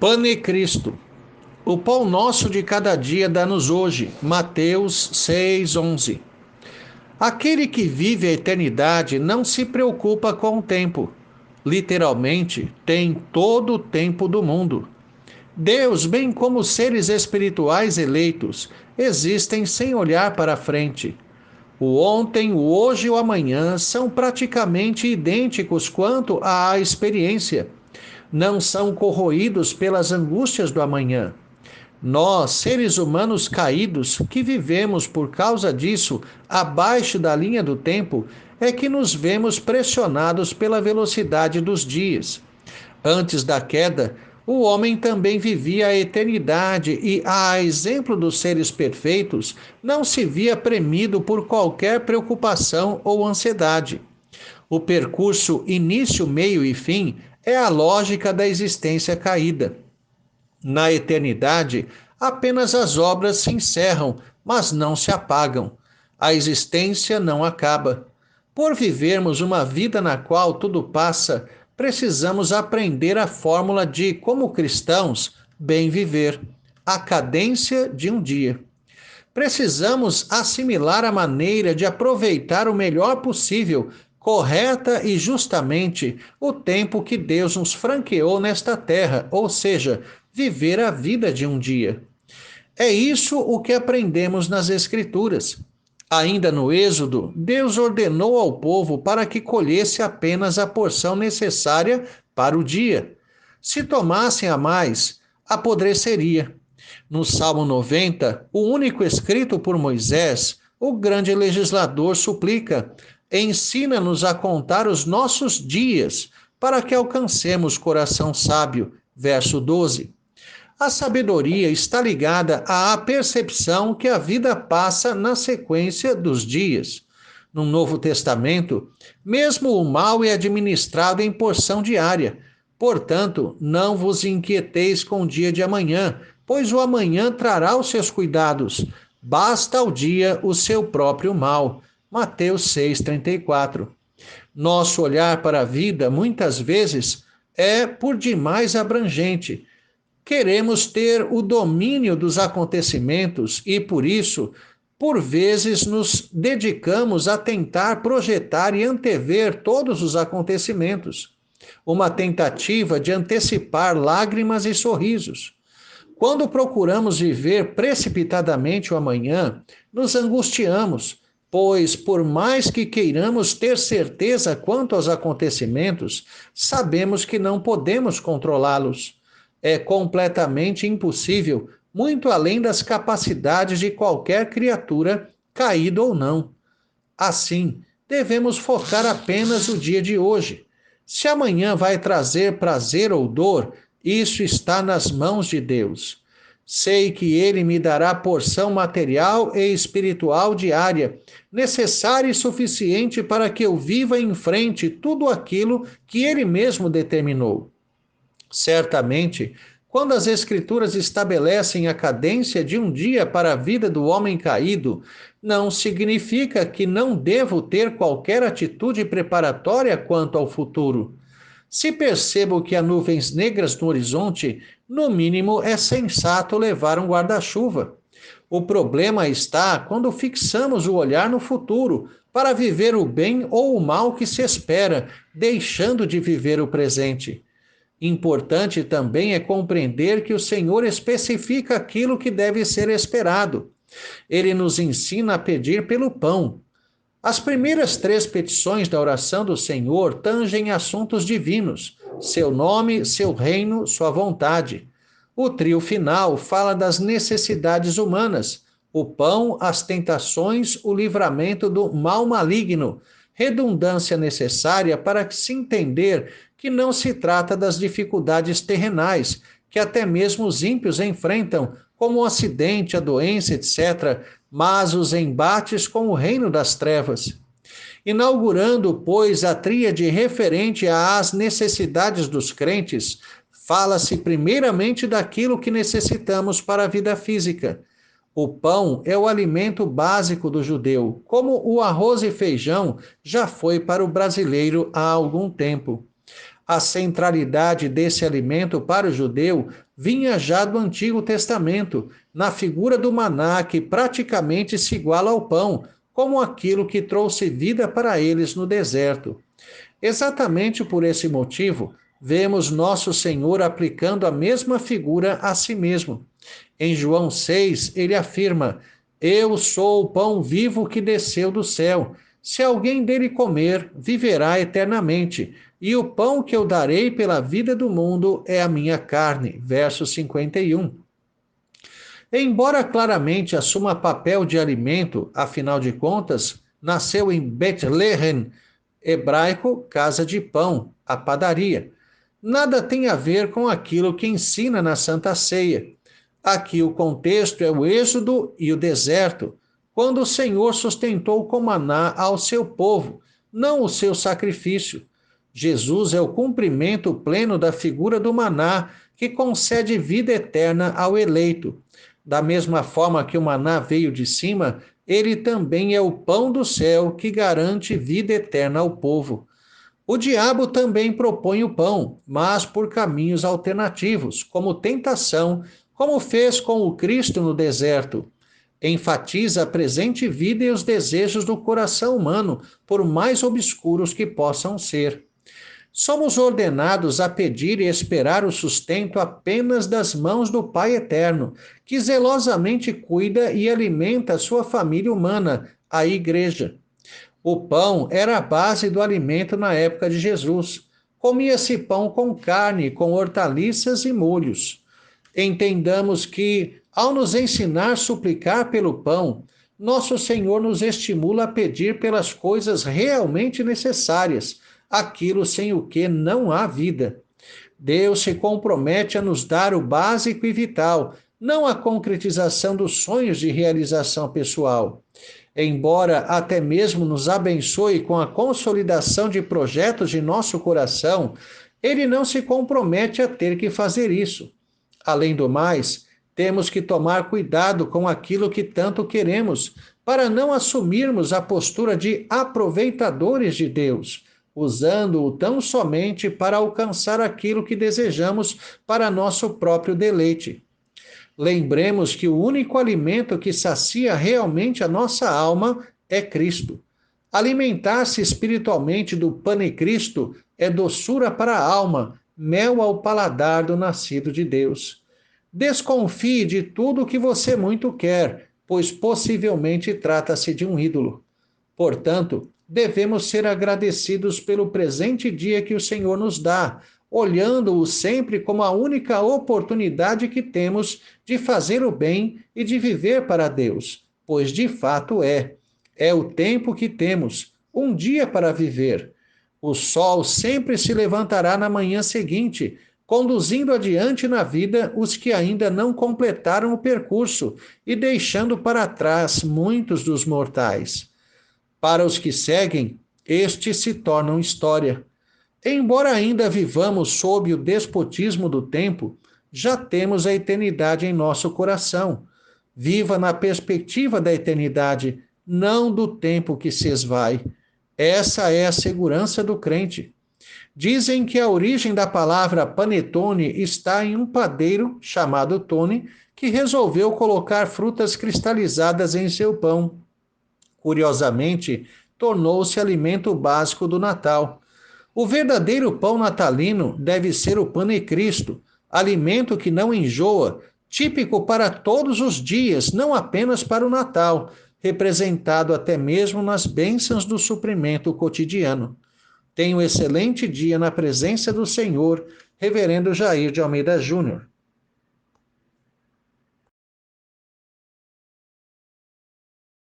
Pane Cristo. O pão nosso de cada dia dá-nos hoje. Mateus 6:11. Aquele que vive a eternidade não se preocupa com o tempo. Literalmente, tem todo o tempo do mundo. Deus, bem como os seres espirituais eleitos, existem sem olhar para frente. O ontem, o hoje e o amanhã são praticamente idênticos quanto à experiência. Não são corroídos pelas angústias do amanhã. Nós, seres humanos caídos, que vivemos por causa disso abaixo da linha do tempo, é que nos vemos pressionados pela velocidade dos dias. Antes da queda, o homem também vivia a eternidade e, a exemplo dos seres perfeitos, não se via premido por qualquer preocupação ou ansiedade. O percurso início, meio e fim é a lógica da existência caída. Na eternidade, apenas as obras se encerram, mas não se apagam. A existência não acaba. Por vivermos uma vida na qual tudo passa, precisamos aprender a fórmula de, como cristãos, bem viver, a cadência de um dia. Precisamos assimilar a maneira de aproveitar o melhor possível, correta e justamente, o tempo que Deus nos franqueou nesta terra, ou seja, viver a vida de um dia. É isso o que aprendemos nas Escrituras. Ainda no Êxodo, Deus ordenou ao povo para que colhesse apenas a porção necessária para o dia. Se tomassem a mais, apodreceria. No Salmo 90, o único escrito por Moisés, o grande legislador suplica: ensina-nos a contar os nossos dias, para que alcancemos coração sábio. Verso 12. A sabedoria está ligada à percepção que a vida passa na sequência dos dias. No Novo Testamento, mesmo o mal é administrado em porção diária. Portanto, não vos inquieteis com o dia de amanhã, pois o amanhã trará os seus cuidados. Basta ao dia o seu próprio mal. Mateus 6,34. Nosso olhar para a vida, muitas vezes, é por demais abrangente. Queremos ter o domínio dos acontecimentos e, por isso, por vezes nos dedicamos a tentar projetar e antever todos os acontecimentos. Uma tentativa de antecipar lágrimas e sorrisos. Quando procuramos viver precipitadamente o amanhã, nos angustiamos, pois, por mais que queiramos ter certeza quanto aos acontecimentos, sabemos que não podemos controlá-los. É completamente impossível, muito além das capacidades de qualquer criatura, caído ou não. Assim, devemos focar apenas o dia de hoje. Se amanhã vai trazer prazer ou dor, isso está nas mãos de Deus. Sei que Ele me dará porção material e espiritual diária, necessária e suficiente para que eu viva em frente tudo aquilo que Ele mesmo determinou. Certamente, quando as Escrituras estabelecem a cadência de um dia para a vida do homem caído, não significa que não devo ter qualquer atitude preparatória quanto ao futuro. Se percebo que há nuvens negras no horizonte, no mínimo é sensato levar um guarda-chuva. O problema está quando fixamos o olhar no futuro para viver o bem ou o mal que se espera, deixando de viver o presente. Importante também é compreender que o Senhor especifica aquilo que deve ser esperado. Ele nos ensina a pedir pelo pão. As primeiras 3 petições da oração do Senhor tangem assuntos divinos: seu nome, seu reino, sua vontade. O trio final fala das necessidades humanas: o pão, as tentações, o livramento do mal maligno, redundância necessária para se entender que não se trata das dificuldades terrenais, que até mesmo os ímpios enfrentam, como o acidente, a doença, etc., mas os embates com o reino das trevas. Inaugurando, pois, a tríade referente às necessidades dos crentes, fala-se primeiramente daquilo que necessitamos para a vida física. O pão é o alimento básico do judeu, como o arroz e feijão já foi para o brasileiro há algum tempo. A centralidade desse alimento para o judeu vinha já do Antigo Testamento, na figura do maná que praticamente se iguala ao pão, como aquilo que trouxe vida para eles no deserto. Exatamente por esse motivo, vemos nosso Senhor aplicando a mesma figura a si mesmo. Em João 6, ele afirma: Eu sou o pão vivo que desceu do céu. Se alguém dele comer, viverá eternamente. E o pão que eu darei pela vida do mundo é a minha carne. Verso 51. Embora claramente assuma papel de alimento, afinal de contas, nasceu em Betlehem, hebraico, casa de pão, a padaria. Nada tem a ver com aquilo que ensina na Santa Ceia. Aqui o contexto é o êxodo e o deserto, quando o Senhor sustentou com maná ao seu povo, não o seu sacrifício. Jesus é o cumprimento pleno da figura do maná, que concede vida eterna ao eleito. Da mesma forma que o maná veio de cima, ele também é o pão do céu que garante vida eterna ao povo. O diabo também propõe o pão, mas por caminhos alternativos, como tentação, como fez com o Cristo no deserto. Enfatiza a presente vida e os desejos do coração humano, por mais obscuros que possam ser. Somos ordenados a pedir e esperar o sustento apenas das mãos do Pai Eterno, que zelosamente cuida e alimenta a sua família humana, a Igreja. O pão era a base do alimento na época de Jesus. Comia-se pão com carne, com hortaliças e molhos. Entendamos que, ao nos ensinar a suplicar pelo pão, nosso Senhor nos estimula a pedir pelas coisas realmente necessárias, aquilo sem o que não há vida. Deus se compromete a nos dar o básico e vital, não a concretização dos sonhos de realização pessoal. Embora até mesmo nos abençoe com a consolidação de projetos de nosso coração, Ele não se compromete a ter que fazer isso. Além do mais, temos que tomar cuidado com aquilo que tanto queremos, para não assumirmos a postura de aproveitadores de Deus, usando-o tão somente para alcançar aquilo que desejamos para nosso próprio deleite. Lembremos que o único alimento que sacia realmente a nossa alma é Cristo. Alimentar-se espiritualmente do pane Cristo é doçura para a alma, mel ao paladar do nascido de Deus. Desconfie de tudo o que você muito quer, pois possivelmente trata-se de um ídolo. Portanto, devemos ser agradecidos pelo presente dia que o Senhor nos dá, olhando-o sempre como a única oportunidade que temos de fazer o bem e de viver para Deus, pois de fato é. É o tempo que temos, um dia para viver. O sol sempre se levantará na manhã seguinte, conduzindo adiante na vida os que ainda não completaram o percurso e deixando para trás muitos dos mortais. Para os que seguem, estes se tornam história. Embora ainda vivamos sob o despotismo do tempo, já temos a eternidade em nosso coração. Viva na perspectiva da eternidade, não do tempo que se esvai. Essa é a segurança do crente. Dizem que a origem da palavra panetone está em um padeiro chamado Tone, que resolveu colocar frutas cristalizadas em seu pão. Curiosamente, tornou-se alimento básico do Natal. O verdadeiro pão natalino deve ser o pane Cristo, alimento que não enjoa, típico para todos os dias, não apenas para o Natal, representado até mesmo nas bênçãos do suprimento cotidiano. Tenha um excelente dia na presença do Senhor, Reverendo Jair de Almeida Júnior.